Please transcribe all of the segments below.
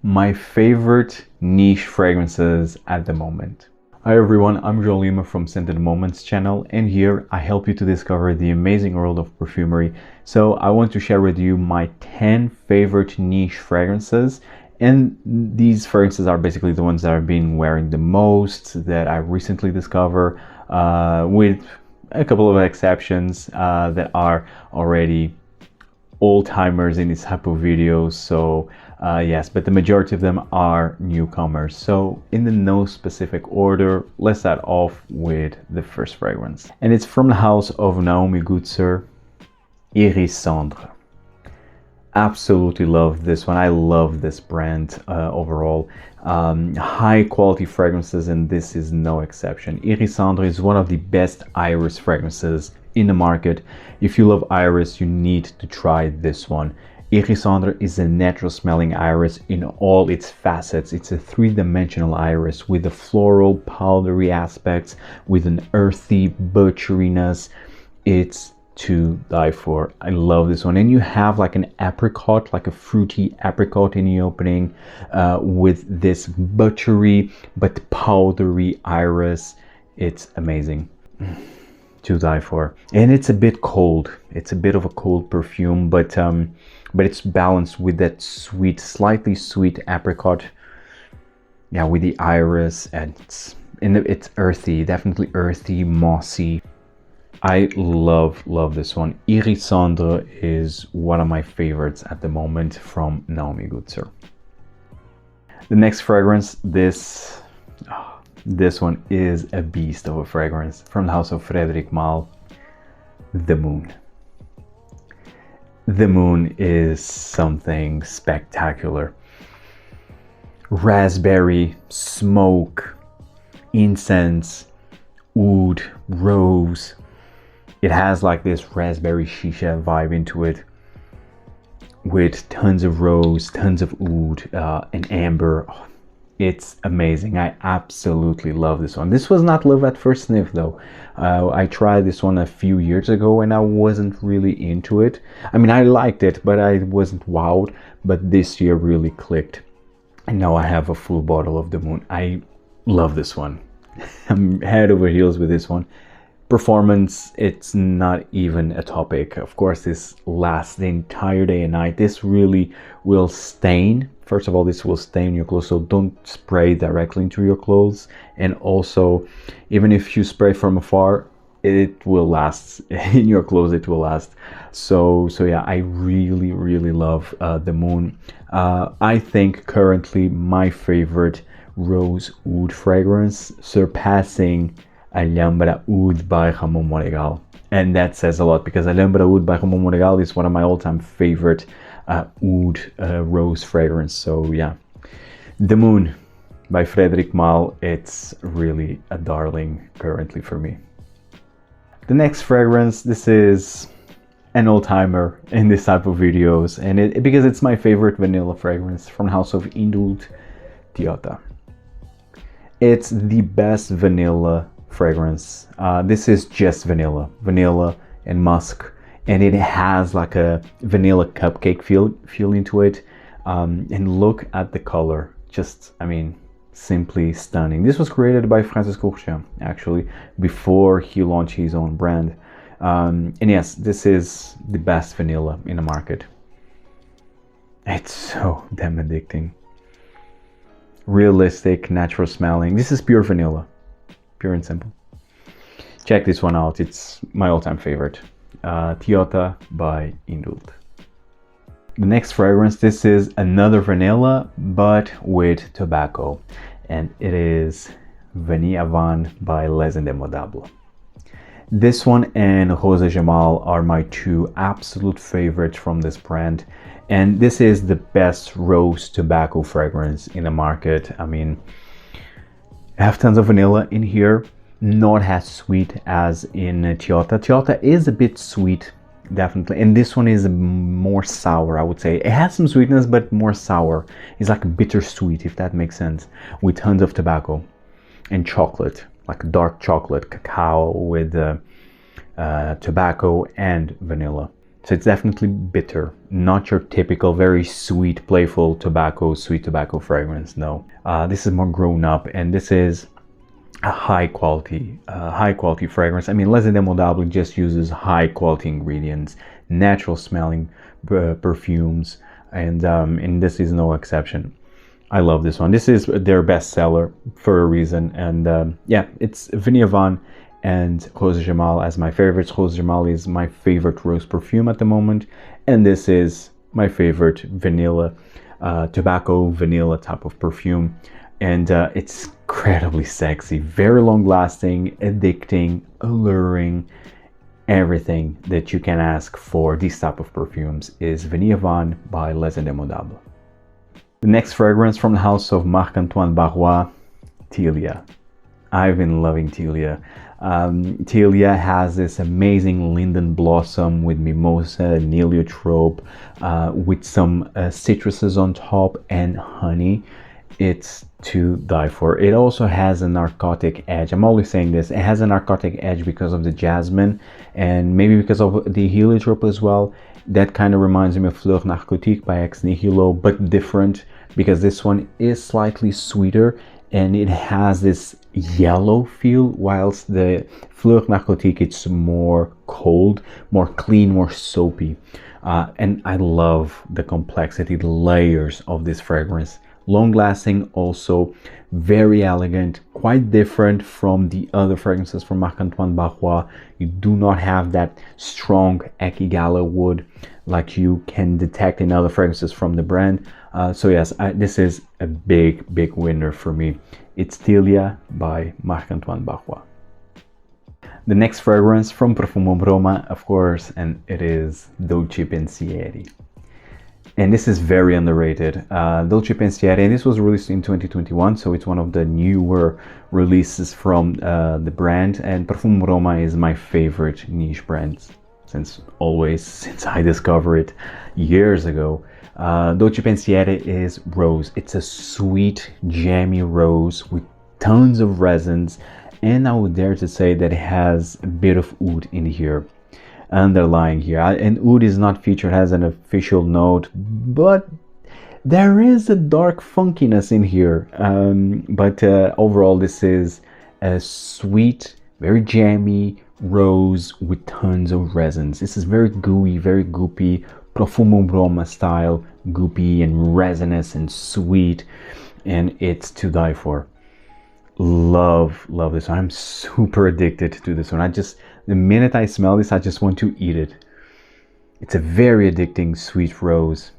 my favorite niche fragrances at the moment. Hi everyone, I'm Joel from Scented Moments channel, and here I help you to discover the amazing world of perfumery. So I want to share with you my 10 favorite niche fragrances, and these fragrances are basically the ones that I've been wearing the most, that I recently discovered, with a couple of exceptions that are already old-timers in this type of videos. So yes, but the majority of them are newcomers. So in the no specific order, let's start off with the first fragrance, and it's from the house of Naomi Goodsir, Iris Cendré. Absolutely love this one. I love this brand overall. High quality fragrances, and this is no exception. Iris Cendré is one of the best iris fragrances in the market. If you love iris, you need to try this one. Iris Cendré is a natural smelling iris in all its facets. It's a three-dimensional iris with the floral powdery aspects, with an earthy butcheriness. It's to die for. I love this one. And you have like an apricot, like a fruity apricot in the opening, with this butchery but powdery iris. It's amazing. To die for. And it's a bit cold. It's a bit of a cold perfume, but it's balanced with that sweet, slightly sweet apricot. Yeah, with the iris, and it's earthy, definitely earthy, mossy. I love this one. Iris Cendré is one of my favorites at the moment from Naomi Goodsir. The next fragrance, this one is a beast of a fragrance from the house of Frederic Malle, The Moon. The Moon is something spectacular. Raspberry, smoke, incense, oud, rose. It has like this raspberry shisha vibe into it, with tons of rose, tons of oud, and amber. Oh, it's amazing. I absolutely love this one. This was not love at first sniff though. I tried this one a few years ago and I wasn't really into it. I mean, I liked it, but I wasn't wowed. But this year really clicked. And now I have a full bottle of The Moon. I love this one. I'm head over heels with this one. Performance, it's not even a topic. Of course, this lasts the entire day and night. This really will stain. First of all, this will stain your clothes, so don't spray directly into your clothes. And also, even if you spray from afar, it will last in your clothes. It will last. So yeah, I really love The Moon. I think currently my favorite rose oud fragrance, surpassing Alhambra Oud by Ramon Monegal. And that says a lot, because Alhambra Oud by Ramon Monegal is one of my all-time favorite oud rose fragrance. So yeah, The Moon by Frederic Malle, it's really a darling currently for me. The next fragrance, this is an old-timer in this type of videos, and because it's my favorite vanilla fragrance from the house of Indult Tihota. It's the best vanilla fragrance. This is just vanilla and musk, and it has like a vanilla cupcake feel into it. And look at the color, just, I mean, simply stunning. This was created by Francisco actually, before he launched his own brand. And yes, this is the best vanilla in the market. It's so damn addicting. Realistic, natural smelling. This is pure vanilla. Pure and simple. Check this one out. It's my all-time favorite. Tihota by Indult. The next fragrance, this is another vanilla, but with tobacco. And it is Vanille Havane by Les Indemodables. This one and Rose Jamal are my two absolute favorites from this brand. And this is the best rose tobacco fragrance in the market. I mean, I have tons of vanilla in here, not as sweet as in Tihota. Tihota is a bit sweet, definitely, and this one is more sour, I would say. It has some sweetness, but more sour. It's like bittersweet, if that makes sense, with tons of tobacco and chocolate, like dark chocolate, cacao with tobacco and vanilla. So it's definitely bitter, not your typical very sweet, playful tobacco, sweet tobacco fragrance. No, this is more grown up, and this is a high quality fragrance. I mean, Les Indemodables just uses high quality ingredients, natural smelling perfumes, and this is no exception. I love this one. This is their best seller for a reason, and yeah, it's Vanille and Rose de Malle as my favorites. Rose de Malle is my favorite rose perfume at the moment, and this is my favorite vanilla, tobacco vanilla type of perfume, and it's incredibly sexy, very long lasting, addicting, alluring. Everything that you can ask for these type of perfumes is Vanille by Les Indemodables. The next fragrance from the house of Marc-Antoine Barrois, Tilia. I've been loving Tilia. Tilia has this amazing linden blossom with mimosa and heliotrope, with some citruses on top and honey. It's to die for. It also has a narcotic edge. I'm always saying this. It has a narcotic edge because of the jasmine and maybe because of the heliotrope as well. That kind of reminds me of Fleur Narcotique by Ex Nihilo, but different because this one is slightly sweeter and it has this yellow feel, whilst the Fleur Narcotique, it's more cold, more clean, more soapy. And I love the complexity, the layers of this fragrance. Long lasting, also very elegant, quite different from the other fragrances from Marc-Antoine Barrois. You do not have that strong Ekigala wood like you can detect in other fragrances from the brand. So yes, this is a big winner for me. It's Tilia by Marc-Antoine Barrois. The next fragrance from Profumum Roma, of course, and it is Dolci Pensieri. And this is very underrated. Dolci Pensieri, and this was released in 2021, so it's one of the newer releases from the brand. And Profumum Roma is my favorite niche brand since I discovered it years ago. Dolci Pensieri is rose. It's a sweet, jammy rose with tons of resins, and I would dare to say that it has a bit of oud in here. Underlying here, and oud is not featured as an official note, but there is a dark funkiness in here. But overall, this is a sweet, very jammy rose with tons of resins. This is very gooey, very goopy, Profumum Roma style, goopy and resinous and sweet, and it's to die for. Love this one. I'm super addicted to this one. The minute I smell this, I just want to eat it. It's a very addicting sweet rose,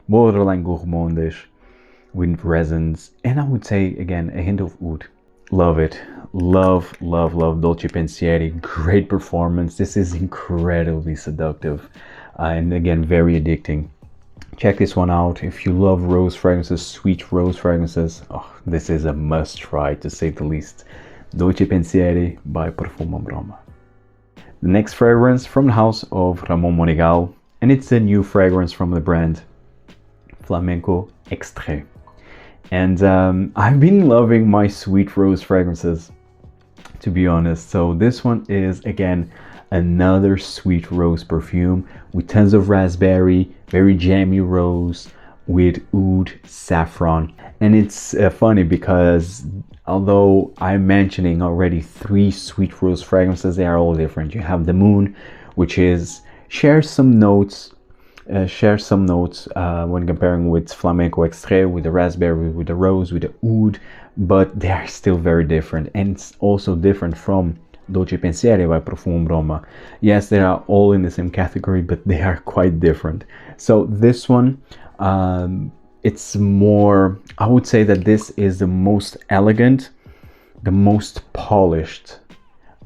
borderline gourmandish, with resins, and I would say again a hint of oud. Love it. Love Dolci Pensieri. Great performance. This is incredibly seductive, and again very addicting. Check this one out if you love rose fragrances, sweet rose fragrances. Oh, this is a must try, to say the least. Dolci Pensieri by Profumum Roma. The next fragrance from the house of Ramon Monegal, and it's a new fragrance from the brand Flamenco Extrait. And I've been loving my sweet rose fragrances, to be honest. So this one is again another sweet rose perfume with tons of raspberry, very jammy rose with oud, saffron. And it's funny because although I'm mentioning already 3 sweet rose fragrances, they are all different. You have the Moon, which shares some notes when comparing with Flamenco Extrait, with the raspberry, with the rose, with the oud, but they are still very different. And it's also different from Dolci Pensieri by Profumum Roma. Yes, they are all in the same category, but they are quite different. So this one, it's more, I would say that this is the most elegant, the most polished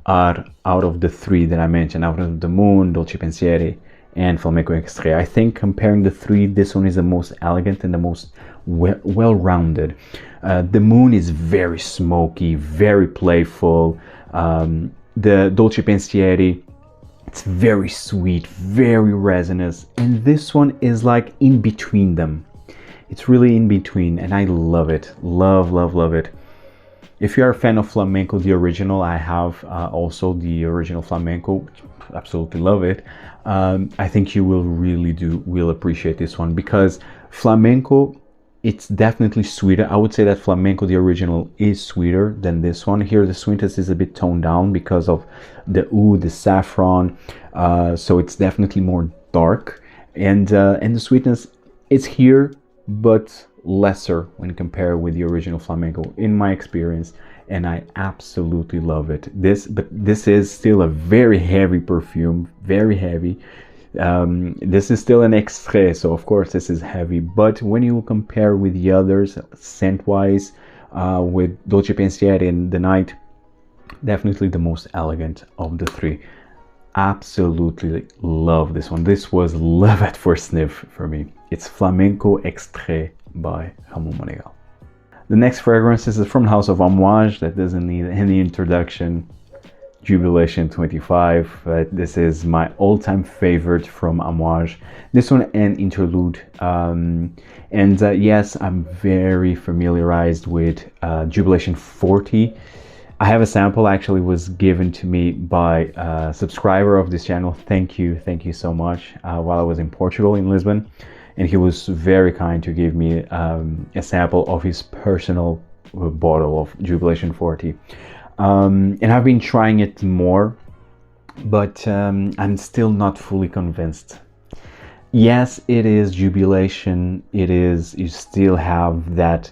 out of the 3 that I mentioned, out of the Moon, Dolci Pensieri, and Flamenco Extrait. I think comparing the 3, this one is the most elegant and the most well-rounded. The Moon is very smoky, very playful. The Dolci Pensieri, it's very sweet, very resinous, and this one is like in between them. It's really in between, and I love it. Love it. If you are a fan of Flamenco, the original, I have also the original Flamenco. Absolutely love it. I think you will appreciate this one, because Flamenco, it's definitely sweeter. I would say that Flamenco, the original, is sweeter than this one. Here the sweetness is a bit toned down because of the oud, the saffron, so it's definitely more dark, and the sweetness is here, but lesser when compared with the original Flamenco, in my experience, and I absolutely love it. But this is still a very heavy perfume, very heavy. This is still an extrait, so of course this is heavy, but when you compare with the others scent wise, with Dolci Pensieri and the Night, definitely the most elegant of the three. Absolutely love this one. This was love at first sniff for me. It's Flamenco Extrait by Ramon Monegal. The next fragrance is from the house of Amouage, that doesn't need any introduction. Jubilation 25. This is my all-time favorite from Amouage. This one and Interlude. Yes, I'm very familiarized with Jubilation 40. I have a sample, actually was given to me by a subscriber of this channel. Thank you so much, while I was in Portugal, in Lisbon. And he was very kind to give me a sample of his personal bottle of Jubilation 40. And I've been trying it more, but I'm still not fully convinced. Yes, it is Jubilation. It is, you still have that,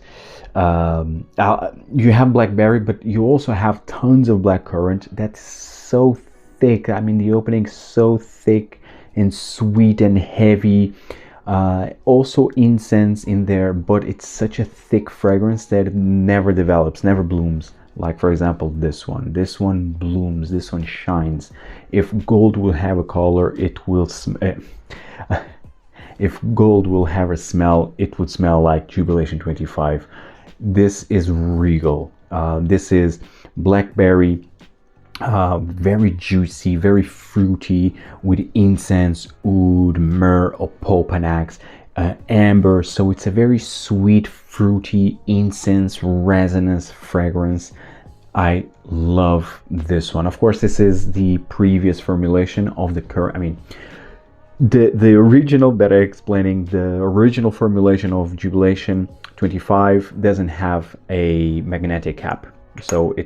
you have blackberry, but you also have tons of blackcurrant. That's so thick. I mean, the opening is so thick and sweet and heavy. Also incense in there, but it's such a thick fragrance that it never develops, never blooms. Like, for example, this one blooms, this one shines. If gold will have a color, it will if gold will have a smell, it would smell like Jubilation 25. This is regal. This is blackberry, very juicy, very fruity, with incense, oud, myrrh, opopanax, amber. So it's a very sweet, fruity, incense, resinous fragrance. I love this one. Of course, this is the previous formulation of the current. I mean, the original that I'm explaining, the original formulation of Jubilation 25 doesn't have a magnetic cap. So I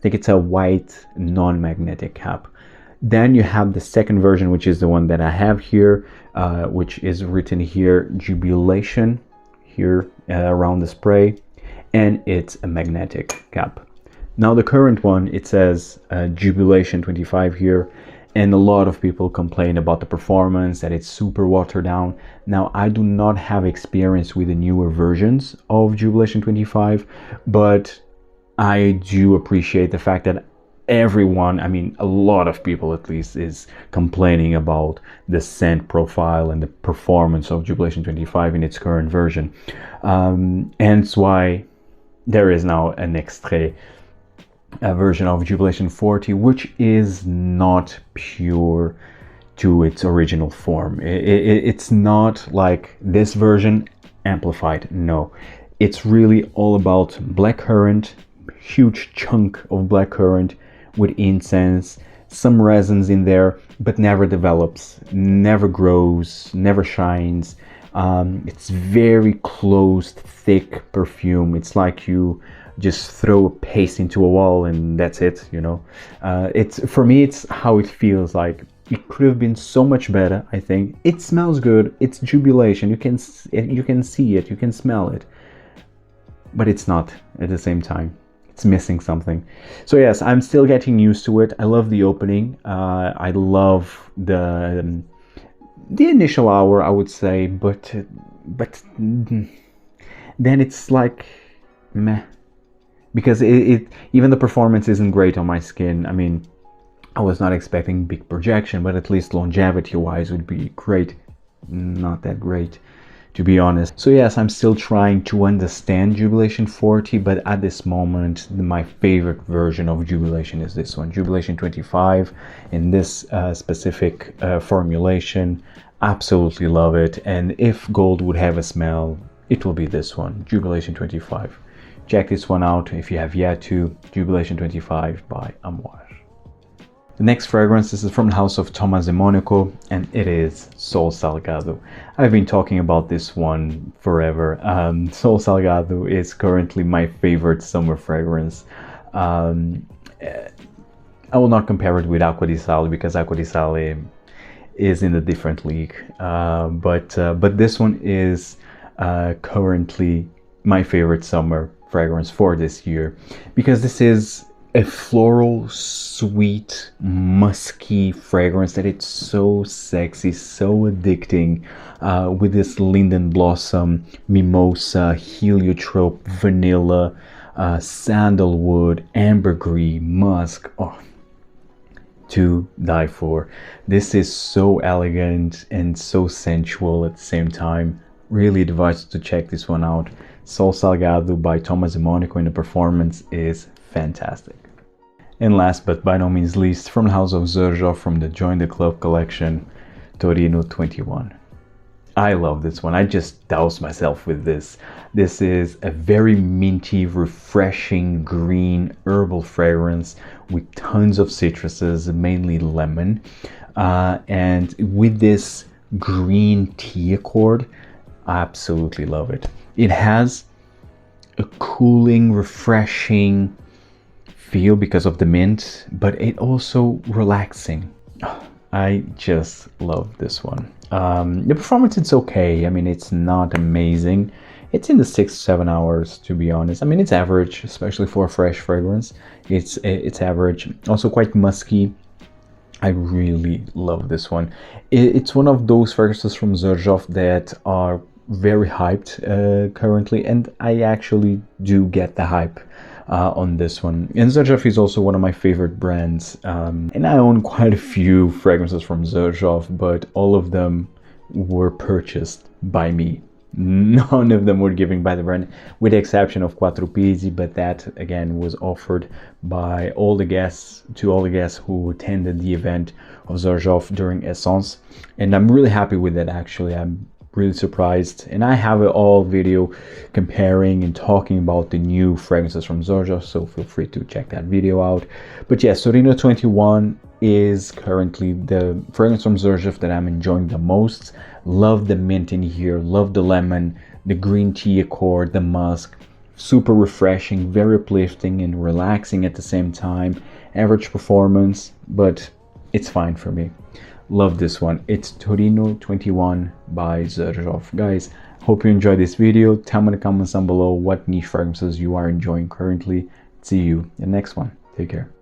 think it's a white non-magnetic cap. Then you have the second version, which is the one that I have here, which is written here, Jubilation, here around the spray, and it's a magnetic cap. Now the current one, it says Jubilation 25 here, and a lot of people complain about the performance, that it's super watered down. Now, I do not have experience with the newer versions of Jubilation 25, but I do appreciate the fact that everyone, I mean, a lot of people at least, is complaining about the scent profile and the performance of Jubilation 25 in its current version. And that's why there is now an extrait version of Jubilation 40, which is not pure to its original form. It's not like this version amplified. No, it's really all about blackcurrant, huge chunk of blackcurrant with incense, some resins in there, but never develops, never grows, never shines. It's very closed, thick perfume. It's like you just throw a paste into a wall and that's it, you know. It's, for me, it's how it feels like. It could have been so much better, I think. It smells good. It's Jubilation. You can see it, you can smell it, but it's not at the same time. It's missing something. So yes, I'm still getting used to it. I love the opening. I love the initial hour, I would say, but then it's like meh, because it even the performance isn't great on my skin. I mean, I was not expecting big projection, but at least longevity wise would be great. Not that great, to be honest. So yes, I'm still trying to understand Jubilation 40, but at this moment, my favorite version of Jubilation is this one, Jubilation 25, in this specific formulation. Absolutely love it. And if gold would have a smell, it will be this one, Jubilation 25. check this one out if you have yet to. Jubilation 25 by Amouage. The next fragrance, this is from the house of Thomas de Monaco, and it is Sol Salgado. I've been talking about this one forever. Sol Salgado is currently my favorite summer fragrance. I will not compare it with Acqua di Sale because Acqua di Sale is in a different league. But this one is currently my favorite summer fragrance for this year, because this is a floral, sweet, musky fragrance that it's so sexy, so addicting, with this linden blossom, mimosa, heliotrope, vanilla, sandalwood, ambergris, musk. Oh, to die for. This is so elegant and so sensual at the same time. Really advise to check this one out. Sol Salgado by Thomas de Monaco, and the performance is fantastic. And last but by no means least, from the house of Xerjoff, from the Join the Club collection, Torino 21. I love this one. I just doused myself with this. This is a very minty, refreshing, green, herbal fragrance with tons of citruses, mainly lemon. And with this green tea accord, I absolutely love it. It has a cooling, refreshing feel because of the mint, but it also relaxing. I just love this one. The performance, it's okay. I mean, it's not amazing. It's in the 6-7 hours, to be honest. I mean, it's average, especially for a fresh fragrance. It's average. Also quite musky. I really love this one. It's one of those fragrances from Xerjoff that are very hyped currently, and I actually do get the hype on this one. And Xerjoff is also one of my favorite brands, and I own quite a few fragrances from Xerjoff, but all of them were purchased by me. None of them were given by the brand, with the exception of Quattro Pizzi, but that again was offered by all the guests who attended the event of Xerjoff during Essence, and I'm really happy with that. Actually, I'm really surprised, and I have an all video comparing and talking about the new fragrances from Xerjoff, so feel free to check that video out. But yes, Torino 21 is currently the fragrance from Xerjoff that I'm enjoying the most. Love the mint in here, love the lemon, the green tea accord, the musk. Super refreshing, very uplifting and relaxing at the same time. Average performance, but it's fine for me. Love this one. It's Torino 21 by Xerjoff. Guys, hope you enjoyed this video. Tell me in the comments down below what niche fragrances you are enjoying currently. See you in the next one. Take care.